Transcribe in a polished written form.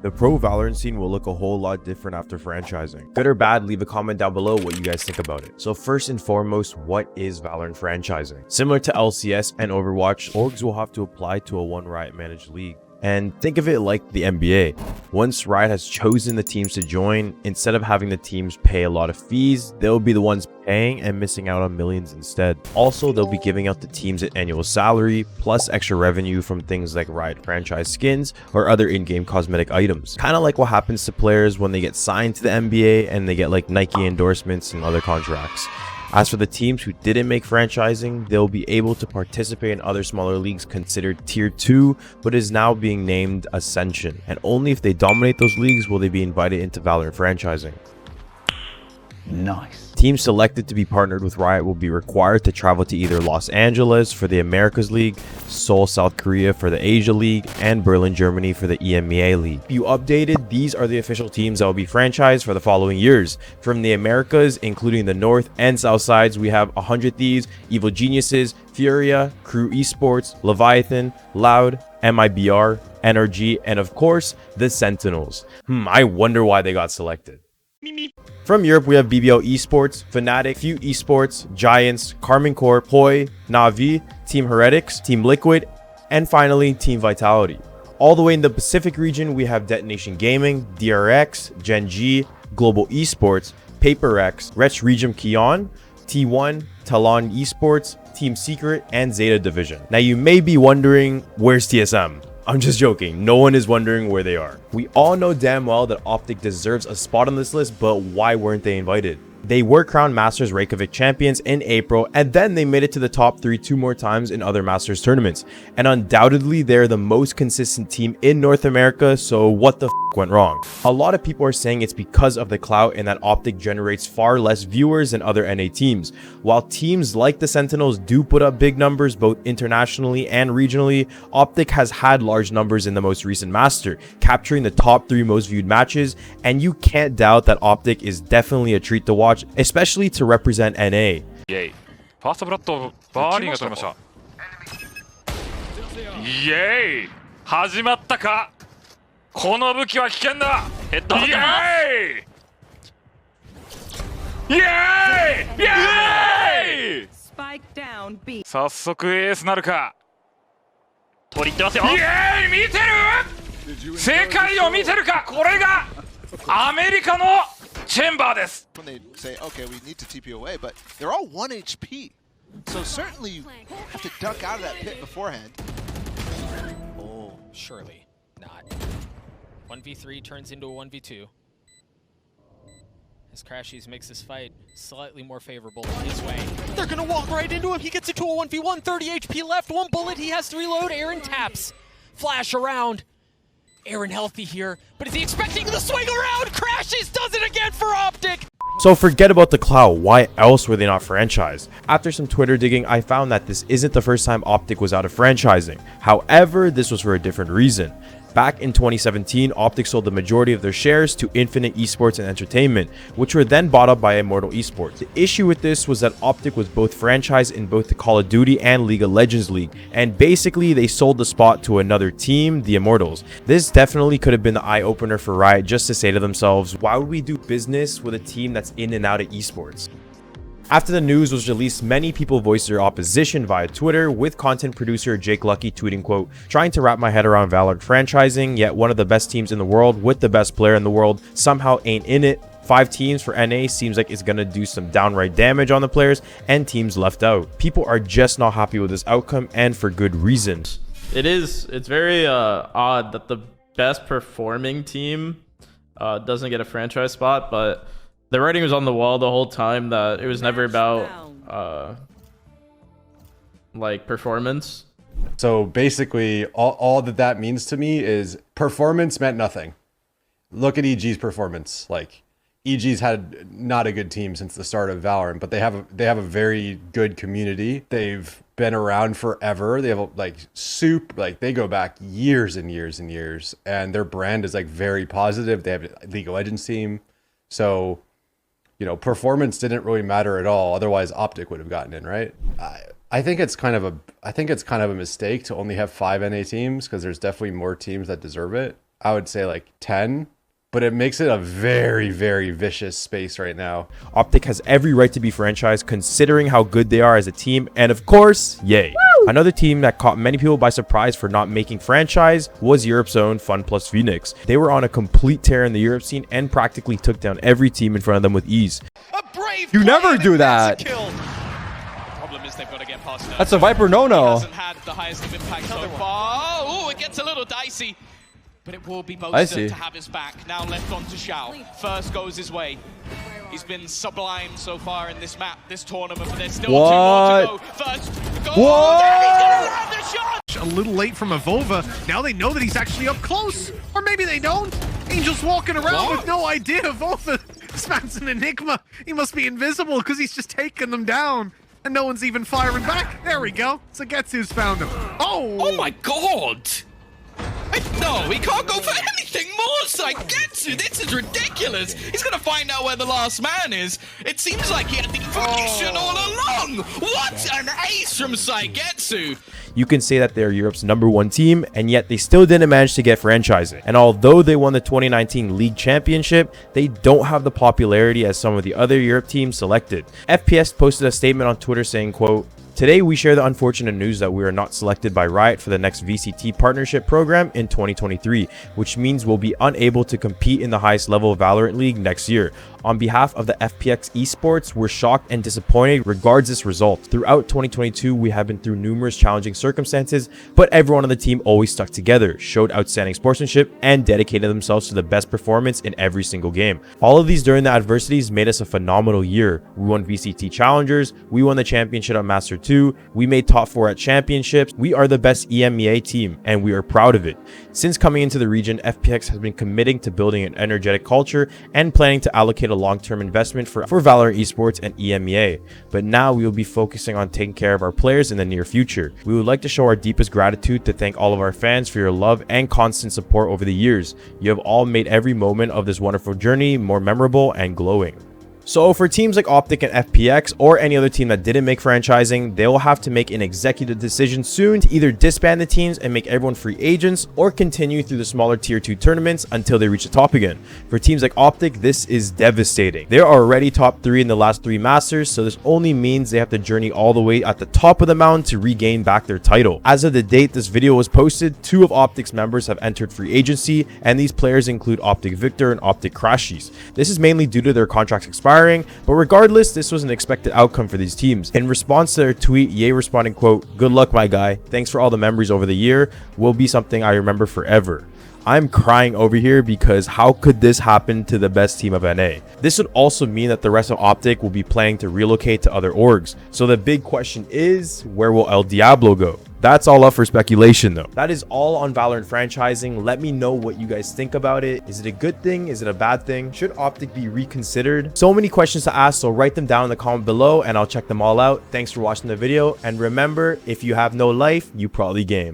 The pro Valorant scene will look a whole lot different after franchising. Good or bad, leave a comment down below what you guys think about it. So first and foremost, what is Valorant Franchising? Similar to LCS and Overwatch, orgs will have to apply to a one Riot managed league. And think of it like the NBA. Once Riot has chosen the teams to join, instead of having the teams pay a lot of fees, they'll be the ones paying and missing out on millions instead. Also, they'll be giving out the teams an annual salary, plus extra revenue from things like Riot franchise skins or other in-game cosmetic items. Kind of like what happens to players when they get signed to the NBA and they get like Nike endorsements and other contracts. As for the teams who didn't make franchising, they'll be able to participate in other smaller leagues considered Tier 2, but is now being named Ascension. And only if they dominate those leagues will they be invited into Valorant Franchising. Nice. Teams selected to be partnered with Riot will be required to travel to either Los Angeles for the Americas League, Seoul, South Korea for the Asia League, and Berlin, Germany for the EMEA League. If you updated, these are the official teams that will be franchised for the following years. From the Americas, including the North and South sides, we have 100 Thieves, Evil Geniuses, Furia, Crew Esports, Leviathan, Loud, MIBR, NRG, and of course, the Sentinels. I wonder why they got selected. From Europe, we have BBL Esports, Fnatic, Few Esports, Giants, Carmen Corp, Hoi, Na'Vi, Team Heretics, Team Liquid, and finally Team Vitality. All the way in the Pacific region, we have Detonation Gaming, DRX, Gen G, Global Esports, PaperX, Retch Regim Kion, T1, Talon Esports, Team Secret, and Zeta Division. Now you may be wondering, where's TSM? I'm just joking, no one is wondering where they are. We all know damn well that Optic deserves a spot on this list, but why weren't they invited? They were crowned Masters Reykjavik champions in April, and then they made it to the top 3 2 more times in other Masters tournaments. And undoubtedly, they're the most consistent team in North America, so what the f went wrong? A lot of people are saying it's because of the clout and that Optic generates far less viewers than other NA teams. While teams like the Sentinels do put up big numbers both internationally and regionally, Optic has had large numbers in the most recent Master, capturing the top 3 most viewed matches, and you can't doubt that Optic is definitely a treat to watch, especially to represent NA. イエイファーストブラッドバーリンが取りましたイエイ始まったかこの武器は危険だヘッドイエイイエイイエイ早速エースなるか取り入ってますよイエイ見てる世界を見てるかこれがアメリカのチェンバーです When they say, okay, we need to TP away, but they're all 1 HP. So certainly you have to duck out of that pit beforehand. Oh, surely not. 1v3 turns into a 1v2. As Crashies makes this fight slightly more favorable his way. They're gonna walk right into him. He gets into a 1v1, 30 HP left, 1 bullet, he has to reload. Aaron taps. Flash around. Aaron healthy here, but is he expecting the swing around? Crashies does it again for Optic! So forget about the clout, why else were they not franchised? After some Twitter digging, I found that this isn't the first time Optic was out of franchising. However, this was for a different reason. Back in 2017, Optic sold the majority of their shares to Infinite Esports and Entertainment, which were then bought up by Immortal Esports. The issue with this was that Optic was both franchised in both the Call of Duty and League of Legends League, and basically they sold the spot to another team, the Immortals. This definitely could have been the eye-opener for Riot just to say to themselves, why would we do business with a team that's in and out of esports? After the news was released, many people voiced their opposition via Twitter, with content producer Jake Lucky tweeting, quote, trying to wrap my head around Valorant franchising, yet one of the best teams in the world with the best player in the world somehow ain't in it. 5 teams for NA seems like it's gonna do some downright damage on the players, and teams left out. People are just not happy with this outcome, and for good reasons. It's very odd that the best performing team doesn't get a franchise spot, but the writing was on the wall the whole time that it was never about like performance. So basically all that means to me is performance meant nothing. Look at EG's performance. Like EG's had not a good team since the start of Valorant, but they have a very good community. They've been around forever. They have they go back years and years and years, and their brand is like very positive. They have a League of Legends team. So, you know, performance didn't really matter at all. Otherwise Optic would have gotten in, right? I think it's kind of a mistake to only have 5 NA teams, because there's definitely more teams that deserve it. I would say like 10, but it makes it a very, very vicious space right now. Optic has every right to be franchised considering how good they are as a team, and of course, yay. Woo! Another team that caught many people by surprise for not making franchise was Europe's own FunPlus Phoenix. They were on a complete tear in the Europe scene and practically took down every team in front of them with ease. You never do that. They've got to get past That's a Viper no-no. Hasn't had the highest of impact so far. Oh, it gets a little dicey. But it will be Boaster to have his back. Now left on to Shao. First goes his way. He's been sublime so far in this map, this tournament, but there's still 2 more to go. First goal. He's gonna land the shot! A little late from Evolva. Now they know that he's actually up close. Or maybe they don't. Angel's walking around with no idea. Evolva spams an Enigma. He must be invisible because he's just taking them down. And no one's even firing back. There we go. Sagetsu's found him. Oh! Oh my god! No, he can't go for anything more, Sagetsu! This is ridiculous! He's gonna find out where the last man is. It seems like he had the information all along! What an ace from Sagetsu! You can say that they're Europe's #1 team, and yet they still didn't manage to get franchising. And although they won the 2019 League Championship, they don't have the popularity as some of the other Europe teams selected. FPS posted a statement on Twitter saying, quote, "Today we share the unfortunate news that we are not selected by Riot for the next VCT partnership program in 2023, which means we'll be unable to compete in the highest level of Valorant League next year. On behalf of the FPX esports, we're shocked and disappointed regards this result. Throughout 2022, we have been through numerous challenging circumstances, but everyone on the team always stuck together, showed outstanding sportsmanship, and dedicated themselves to the best performance in every single game. All of these during the adversities made us a phenomenal year. We won VCT Challengers, we won the championship at Master 2, we made top 4 at championships, we are the best EMEA team, and we are proud of it. Since coming into the region, FPX has been committing to building an energetic culture and planning to allocate a long-term investment for Valorant esports and EMEA, but now we will be focusing on taking care of our players in the near future. We would like to show our deepest gratitude to thank all of our fans for your love and constant support over the years. You have all made every moment of this wonderful journey more memorable and glowing." So for teams like Optic and FPX or any other team that didn't make franchising, they will have to make an executive decision soon to either disband the teams and make everyone free agents or continue through the smaller tier 2 tournaments until they reach the top again. For teams like Optic, this is devastating. They are already top 3 in the last 3 Masters, so this only means they have to journey all the way at the top of the mountain to regain back their title. As of the date this video was posted, 2 of Optic's members have entered free agency, and these players include Optic Victor and Optic Crashies. This is mainly due to their contracts expiring, but regardless, this was an expected outcome for these teams. In response to their tweet, Ye responding, quote, "Good luck, my guy. Thanks for all the memories over the year. Will be something I remember forever." I'm crying over here because how could this happen to the best team of NA? This would also mean that the rest of Optic will be planning to relocate to other orgs. So the big question is, where will El Diablo go? That's all up for speculation though. That is all on Valorant franchising. Let me know what you guys think about it. Is it a good thing? Is it a bad thing? Should Optic be reconsidered? So many questions to ask, so write them down in the comment below and I'll check them all out. Thanks for watching the video, and remember, if you have no life, you probably game.